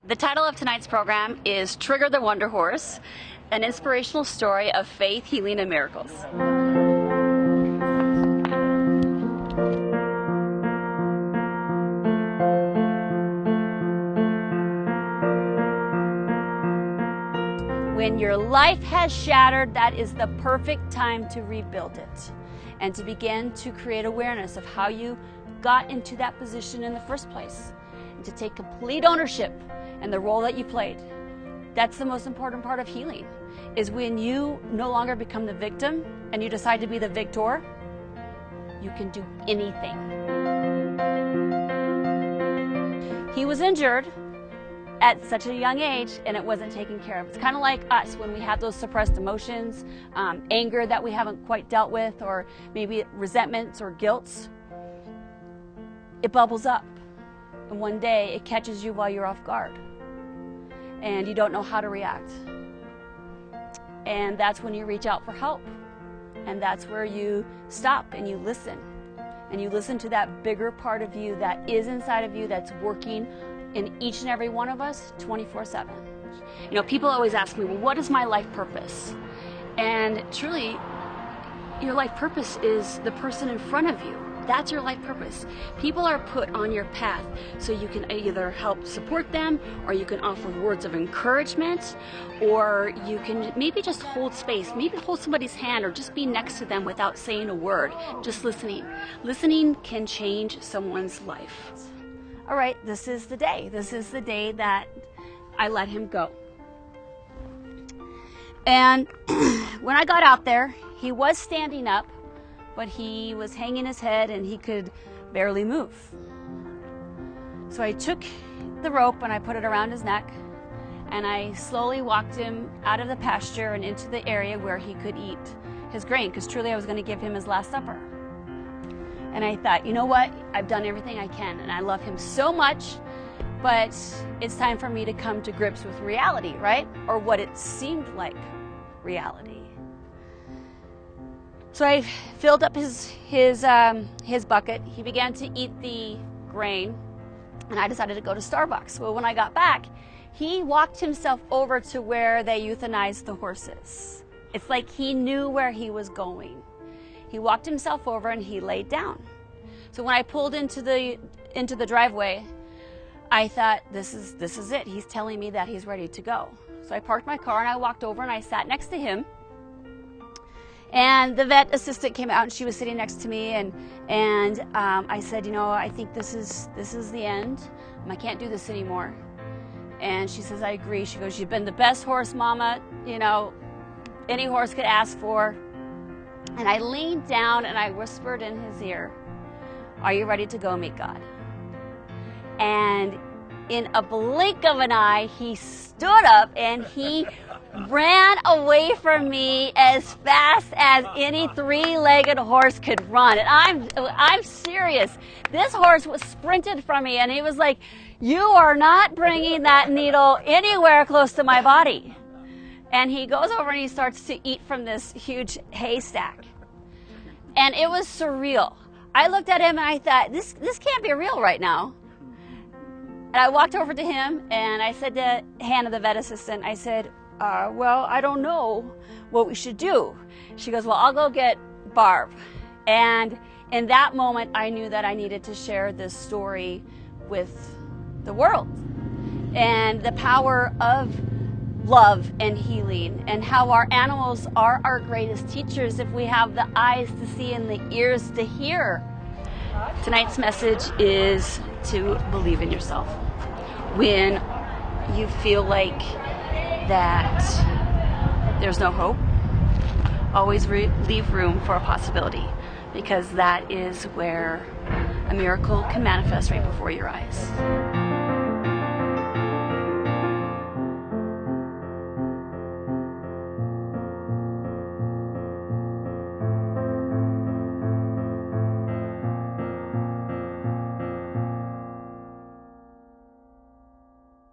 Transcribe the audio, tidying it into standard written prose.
The title of tonight's program is Trigger the Wonder Horse, an inspirational story of faith, healing, and miracles. When your life has shattered, that is the perfect time to rebuild it and to begin to create awareness of how you got into that position in the first place, and to take complete ownership and the role that you played. That's the most important part of healing, is when you no longer become the victim and you decide to be the victor. You can do anything. He was injured at such a young age and it wasn't taken care of. It's kind of like us when we have those suppressed emotions, anger that we haven't quite dealt with, or maybe resentments or guilt. It bubbles up, and one day it catches you while you're off guard and you don't know how to react. And that's when you reach out for help, and that's where you stop and you listen to that bigger part of you that is inside of you, that's working in each and every one of us 24/7. You know, people always ask me, well, what is my life purpose? And truly, your life purpose is the person in front of you. That's your life purpose. People are put on your path so you can either help support them, or you can offer words of encouragement, or you can maybe just hold space, maybe hold somebody's hand, or just be next to them without saying a word, just listening. Listening can change someone's life. All right, this is the day. This is the day that I let him go. And when I got out there, he was standing up, but he was hanging his head and he could barely move. So I took the rope and I put it around his neck, and I slowly walked him out of the pasture and into the area where he could eat his grain, because truly I was going to give him his last supper. And I thought, you know what? I've done everything I can, and I love him so much, but it's time for me to come to grips with reality, right? Or what it seemed like reality. So I filled up his bucket. He began to eat the grain, and I decided to go to Starbucks. Well, when I got back, he walked himself over to where they euthanized the horses. It's like he knew where he was going. He walked himself over and he laid down. So when I pulled into the driveway, I thought, this is it. He's telling me that he's ready to go. So I parked my car and I walked over and I sat next to him. And the vet assistant came out and she was sitting next to me, and I said, you know, I think this is the end. I can't do this anymore. And she says, I agree. She goes, you've been the best horse mama, you know, any horse could ask for. And I leaned down and I whispered in his ear, are you ready to go meet God? And in a blink of an eye, he stood up and he ran away from me as fast as any three-legged horse could run. And I'm serious. This horse was sprinted from me, and he was like, you are not bringing that needle anywhere close to my body. And he goes over and he starts to eat from this huge haystack. And it was surreal. I looked at him and I thought, this can't be real right now. And I walked over to him and I said to Hannah, the vet assistant, I said, well, I don't know what we should do. She goes, well, I'll go get Barb. And in that moment, I knew that I needed to share this story with the world, and the power of love and healing, and how our animals are our greatest teachers if we have the eyes to see and the ears to hear. Tonight's message is to believe in yourself. When you feel like that there's no hope, always leave room for a possibility, because that is where a miracle can manifest right before your eyes.